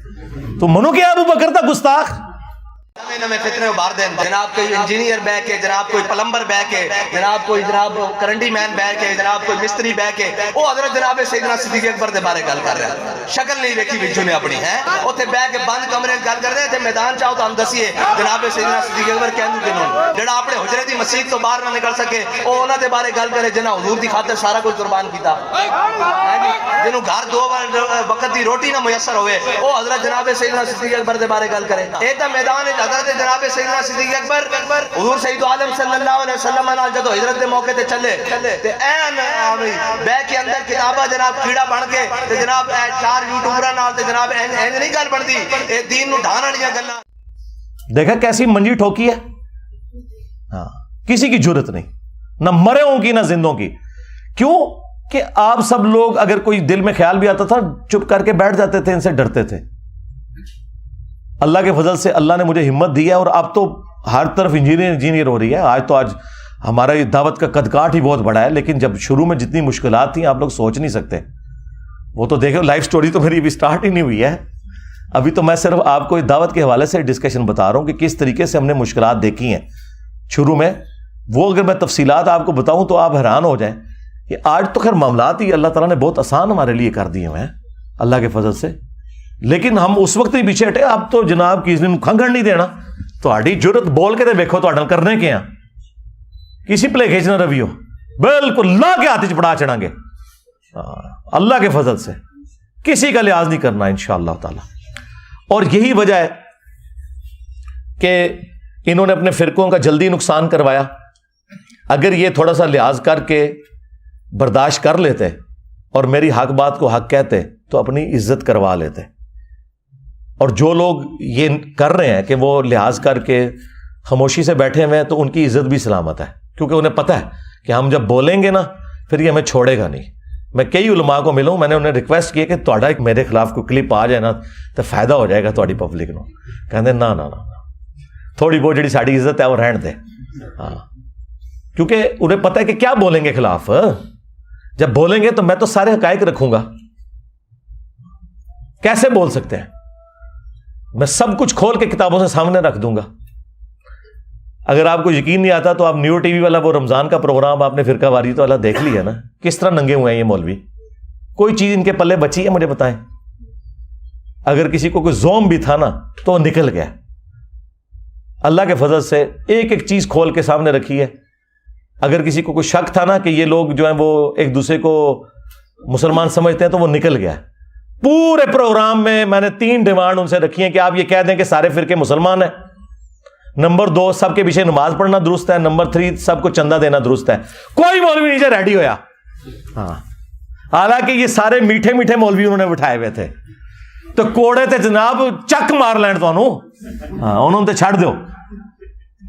تو منو کیا ابو بکر دا گستاخ. میں فتنے ابار دیں، جناب کوئی انجینئر بہ کے، جناب کوئی پلمبر بہ کے، جناب کوئی جناب کرنڈی مین بہ کے، جناب کوئی مستری بہ کے، وہ حضرت جناب سیدنا صدیق اکبر دے بارے گل کر رہا ہے. شکل نہیں دیکھی وچوں نے اپنی ہے، اوتھے بہ کے بند کمرے گل کر رہے تھے. میدان چاہو تو ہم دسیے جناب سیدنا صدیق اکبر کہندے کنوں جڑا اپنے حجرے دی مسجد تو باہر نہ نکل سکے، او انہاں دے بارے گل کرے جنہاں حضور دی خاطر سارا کچھ قربان کیتا، جنہوں گھر 2 وقت دی روٹی نہ میسر ہوئے، او حضرت جناب سیدنا صدیق اکبر دے بارے گل کرے. اے تے میدان وچ حضرت جناب سیدنا صدیق اکبر حضور سید عالم صلی اللہ علیہ وسلم نال جدو ہجرت دے موقع تے چلے تے این بے کے اندر کتاباں جناب کیڑا بن کے تے جناب 4 یوٹیوبراں نال تے جناب این نہیں گل بندی، اے دین نو ڈھان والیاں گلاں. دیکھا کیسی منجی ٹھوکی ہے. ہاں کسی کی جرت نہیں، نہ مرے ہوں کی نہ زندوں کی. کیوں کہ آپ سب لوگ اگر کوئی دل میں خیال بھی آتا تھا چپ کر کے بیٹھ جاتے تھے، ان سے ڈرتے تھے. اللہ کے فضل سے اللہ نے مجھے ہمت دی ہے اور اب تو ہر طرف انجینئر ہو رہی ہے. آج ہمارا یہ دعوت کا قد کاٹ ہی بہت بڑا ہے، لیکن جب شروع میں جتنی مشکلات تھیں آپ لوگ سوچ نہیں سکتے. وہ تو دیکھو لائف سٹوری تو میری ابھی سٹارٹ ہی نہیں ہوئی ہے. ابھی تو میں صرف آپ کو دعوت کے حوالے سے ڈسکشن بتا رہا ہوں کہ کس طریقے سے ہم نے مشکلات دیکھی ہیں شروع میں. وہ اگر میں تفصیلات آپ کو بتاؤں تو آپ حیران ہو جائیں کہ آج تو خیر معاملات ہی اللہ تعالیٰ نے بہت آسان ہمارے لیے کر دیے ہیں اللہ کے فضل سے. لیکن ہم اس وقت ہی پیچھے ہٹے. آپ تو جناب کسی نے کھنگڑ نہیں دینا تہاڈی جرت بول کے دیکھو تو کرنے کے ہیں کسی پلے کھینچنا رویو بالکل لا کے ہاتھ چڑھا چڑھا گے اللہ کے فضل سے. کسی کا لحاظ نہیں کرنا انشاءاللہ تعالی. اور یہی وجہ ہے کہ انہوں نے اپنے فرقوں کا جلدی نقصان کروایا. اگر یہ تھوڑا سا لحاظ کر کے برداشت کر لیتے اور میری حق بات کو حق کہتے تو اپنی عزت کروا لیتے. اور جو لوگ یہ کر رہے ہیں کہ وہ لحاظ کر کے خاموشی سے بیٹھے ہوئے ہیں تو ان کی عزت بھی سلامت ہے, کیونکہ انہیں پتہ ہے کہ ہم جب بولیں گے نا پھر یہ ہمیں چھوڑے گا نہیں. میں کئی علماء کو ملوں, میں نے انہیں ریکویسٹ کی کہ تہاڈا ایک میرے خلاف کوئی کلپ آ جائے نا تو فائدہ ہو جائے گا تہاڈی پبلک نو. کہندے نا نا نا تھوڑی بہت جڑی ساڈی عزت ہے وہ رہن دے. ہاں کیونکہ انہیں پتہ ہے کہ کیا بولیں گے خلاف. جب بولیں گے تو میں تو سارے حقائق رکھوں گا. کیسے بول سکتے ہیں؟ میں سب کچھ کھول کے کتابوں سے سامنے رکھ دوں گا. اگر آپ کو یقین نہیں آتا تو آپ نیو ٹی وی والا وہ رمضان کا پروگرام آپ نے فرقہ واریت والا دیکھ لیا نا, کس طرح ننگے ہوئے ہیں یہ مولوی. کوئی چیز ان کے پلے بچی ہے مجھے بتائیں؟ اگر کسی کو کوئی زوم بھی تھا نا تو وہ نکل گیا. اللہ کے فضل سے ایک ایک چیز کھول کے سامنے رکھی ہے. اگر کسی کو کوئی شک تھا نا کہ یہ لوگ جو ہیں وہ ایک دوسرے کو مسلمان سمجھتے ہیں تو وہ نکل گیا. پورے پروگرام میں میں نے 3 ڈیمانڈ ان سے رکھی ہیں کہ آپ یہ کہہ دیں کہ سارے فرقے مسلمان ہیں. نمبر 2 سب کے پیچھے نماز پڑھنا درست ہے. نمبر 3 سب کو چندہ دینا درست ہے. کوئی مولوی نیچے ریڈی ہویا. ہاں حالانکہ یہ سارے میٹھے میٹھے مولوی انہوں نے بٹھائے ہوئے تھے تو کوڑے تے جناب چک مار لین تو انہوں نے چھڑ دو.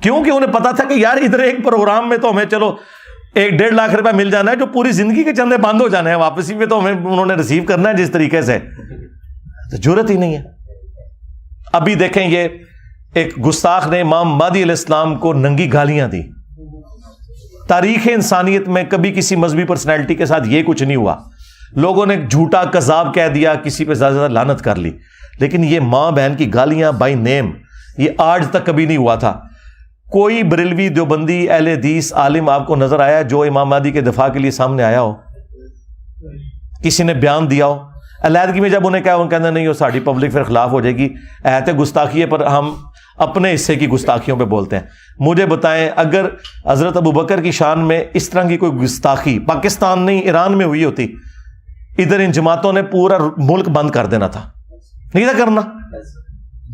کیونکہ انہیں پتا تھا کہ یار ادھر ایک پروگرام میں تو ہمیں چلو 1-1.5 لاکھ روپے مل جانا ہے, جو پوری زندگی کے چندے بند ہو جانے ہیں واپسی میں تو ہمیں انہوں نے ریسیو کرنا ہے جس طریقے سے. تو ضرورت ہی نہیں ہے. ابھی دیکھیں یہ ایک گستاخ نے امام مہدی علیہ السلام کو ننگی گالیاں دی. تاریخ انسانیت میں کبھی کسی مذہبی پرسنالٹی کے ساتھ یہ کچھ نہیں ہوا. لوگوں نے جھوٹا کذاب کہہ دیا, کسی پہ زیادہ زیادہ لعنت کر لی, لیکن یہ ماں بہن کی گالیاں بائی نیم یہ آج تک کبھی نہیں ہوا تھا. کوئی بریلوی دیوبندی اہل حدیث عالم آپ کو نظر آیا جو امام مہدی کے دفاع کے لیے سامنے آیا ہو, کسی نے بیان دیا ہو؟ علیحدگی میں جب انہیں کہا وہ کہتے نہیں, وہ ساری پبلک پھر خلاف ہو جائے گی. ایت گستاخی ہے پر ہم اپنے حصے کی گستاخیوں پہ بولتے ہیں. مجھے بتائیں اگر حضرت ابوبکر کی شان میں اس طرح کی کوئی گستاخی پاکستان نہیں ایران میں ہوئی ہوتی, ادھر ان جماعتوں نے پورا ملک بند کر دینا تھا, نہیں تھا کرنا.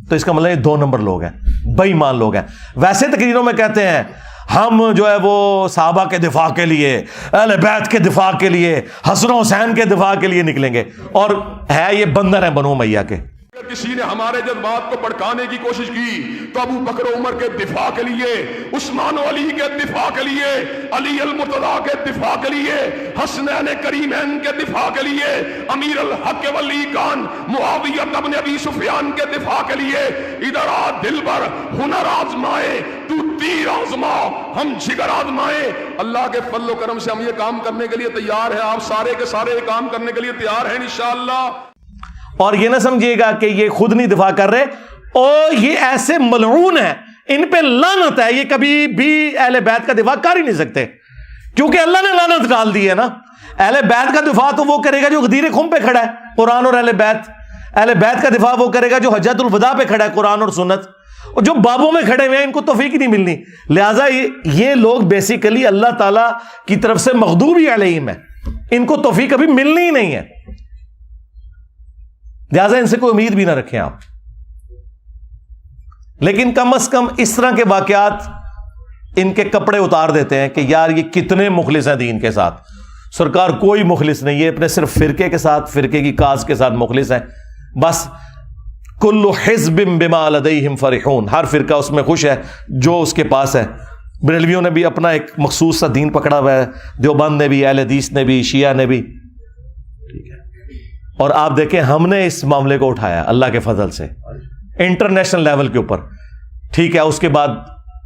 تو اس کا مطلب یہ 2 نمبر لوگ ہیں, بے ایمان لوگ ہیں. ویسے تقریروں میں کہتے ہیں ہم جو ہے وہ صحابہ کے دفاع کے لیے, اہل بیت کے دفاع کے لیے, حسن و حسین کے دفاع کے لیے نکلیں گے, اور ہے یہ بندر ہیں بنو امیہ کے. کسی نے ہمارے جذبات کو بھڑکانے کی کوشش کی تو ابو بکر عمر کے دفاع کے لیے, عثمان و علی کے دفاع کے لیے, علی المرتضیٰ کے دفاع کے لیے, حسنین کریمین کے دفاع کے لیے, امیر الحق ولی خان معاویہ بن ابی سفیان کے دفاع کے لیے, ادھر آ دل بر ہنر آزمائے تو تیر آزما ہم جگر آزمائے. اللہ کے فضل و کرم سے ہم یہ کام کرنے کے لیے تیار ہیں. آپ سارے کے سارے یہ کام کرنے کے لیے تیار ہیں انشاءاللہ. اور یہ نہ سمجھیے گا کہ یہ خود نہیں دفاع کر رہے, اور یہ ایسے ملعون ہیں, ان پہ لعنت ہے, یہ کبھی بھی اہل بیت کا دفاع کر ہی نہیں سکتے, کیونکہ اللہ نے لعنت ڈال دی ہے نا. اہل بیت کا دفاع تو وہ کرے گا جو غدیر خم پہ کھڑا ہے, قرآن اور اہل بیت. اہل بیت کا دفاع وہ کرے گا جو حجۃ الوداع پہ کھڑا ہے, قرآن اور سنت. اور جو بابوں میں کھڑے ہوئے ہیں ان کو توفیق نہیں ملنی. لہٰذا یہ لوگ بیسیکلی اللہ تعالیٰ کی طرف سے مغضوب علیہم ہیں, ان کو توفیق کبھی ملنی ہی نہیں ہے. لہٰذا ان سے کوئی امید بھی نہ رکھیں آپ. لیکن کم از کم اس طرح کے واقعات ان کے کپڑے اتار دیتے ہیں کہ یار یہ کتنے مخلص ہیں دین کے ساتھ. سرکار کوئی مخلص نہیں ہے, اپنے صرف فرقے کے ساتھ, فرقے کی کاز کے ساتھ مخلص ہیں بس. کل حزب بما لدیہم فرحون, ہر فرقہ اس میں خوش ہے جو اس کے پاس ہے. بریلویوں نے بھی اپنا ایک مخصوص سا دین پکڑا ہوا ہے, دیوبند نے بھی, اہل حدیث نے بھی, شیعہ نے بھی. ٹھیک ہے, اور آپ دیکھیں ہم نے اس معاملے کو اٹھایا اللہ کے فضل سے انٹرنیشنل لیول کے اوپر. ٹھیک ہے, اس کے بعد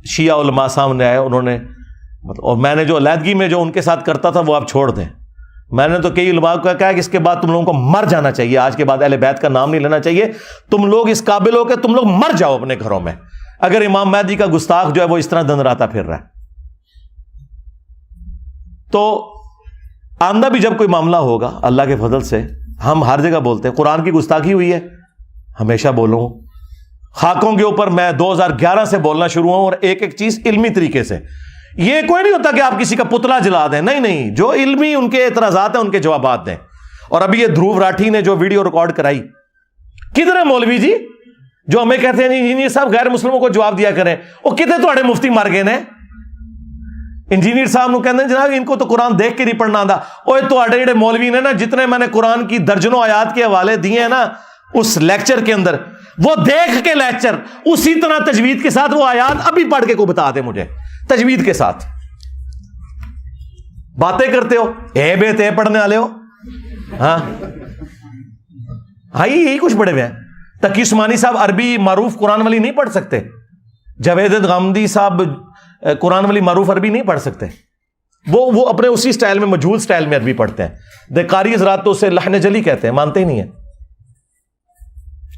شیعہ علماء سامنے آئے, انہوں نے اور میں نے جو علیحدگی میں جو ان کے ساتھ کرتا تھا وہ آپ چھوڑ دیں. میں نے تو کئی علماء کو کہا کہ اس کے بعد تم لوگوں کو مر جانا چاہیے، آج کے بعد اہل بیت کا نام نہیں لینا چاہیے، تم لوگ اس قابل ہو کہ تم لوگ مر جاؤ اپنے گھروں میں، اگر امام مہدی کا گستاخ جو ہے وہ اس طرح دندراتا پھر رہا ہے۔ تو آندہ بھی جب کوئی معاملہ ہوگا اللہ کے فضل سے، ہم ہر جگہ بولتے ہیں قرآن کی گستاخی ہوئی ہے، ہمیشہ بولوں، خاکوں کے اوپر میں 2011 سے بولنا شروع ہوں، اور ایک ایک چیز علمی طریقے سے، یہ کوئی نہیں ہوتا کہ آپ کسی کا پتلا جلا دیں، نہیں، جو علمی ان کے اعتراضات ہیں ان کے جوابات دیں۔ اور ابھی یہ دھروو راٹھی نے جو ویڈیو ریکارڈ کرائی، کدھر ہے مولوی جی جو ہمیں کہتے ہیں انجینئر صاحب غیر مسلموں کو جواب دیا کریں، وہ کتنے تھوڑے مفتی مر گئے نے، انجینئر صاحب نو کہتے ہیں جناب ان کو تو قرآن دیکھ کے نہیں پڑھنا آتا، اوے تھوڑے جڑے مولوی نے نا جتنے میں نے قرآن کی درجنوں آیات کے حوالے دیے ہیں نا اس لیکچر کے اندر، وہ دیکھ کے لیکچر اسی طرح تجوید کے ساتھ وہ آیات ابھی پڑھ کے کو بتا دے مجھے تجوید کے ساتھ، باتیں کرتے ہو اے بے تے پڑھنے والے ہو، ہاں یہی کچھ پڑھے ہوئے ہیں۔ تقی عثمانی صاحب عربی معروف قرآن والی نہیں پڑھ سکتے، جاوید غامدی صاحب قرآن والی معروف عربی نہیں پڑھ سکتے، وہ اپنے اسی سٹائل میں مجہول سٹائل میں عربی پڑھتے ہیں، قاری حضرات تو اسے لحن جلی کہتے ہیں، مانتے ہی نہیں ہیں۔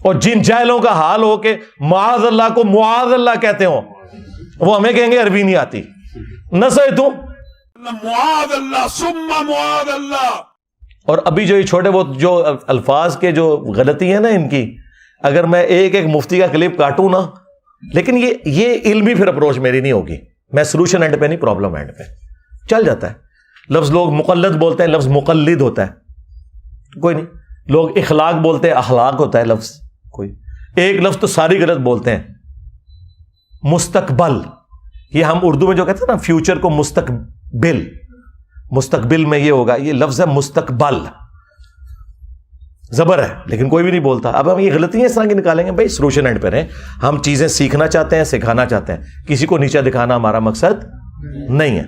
اور جن جاہلوں کا حال ہو کہ معاذ اللہ کو معاذ اللہ کہتے ہو، وہ ہمیں کہیں گے عربی نہیں آتی، نہ سوئے تو معاذ اللہ ثم معاذ اللہ۔ اور ابھی جو یہ چھوٹے بہت جو الفاظ کے جو غلطی ہے نا ان کی، اگر میں ایک ایک مفتی کا کلپ کاٹوں نا، لیکن یہ علمی پھر اپروچ میری نہیں ہوگی، میں سلوشن اینڈ پہ نہیں پرابلم اینڈ پہ چل جاتا ہے۔ لفظ لوگ مقلد بولتے ہیں، لفظ مقلد ہوتا ہے، کوئی نہیں، لوگ اخلاق بولتے ہیں، اخلاق ہوتا ہے لفظ، کوئی ایک لفظ تو ساری غلط بولتے ہیں۔ مستقبل، یہ ہم اردو میں جو کہتے ہیں نا فیوچر کو مستقبل، مستقبل میں یہ ہوگا، یہ لفظ ہے مستقبل، زبر ہے لیکن کوئی بھی نہیں بولتا۔ اب ہم یہ غلطیاں اس طرح کی نکالیں گے، بھائی سلوشن اینڈ پہ رہیں، ہم چیزیں سیکھنا چاہتے ہیں، سکھانا چاہتے ہیں، کسی کو نیچا دکھانا ہمارا مقصد نہیں ہے۔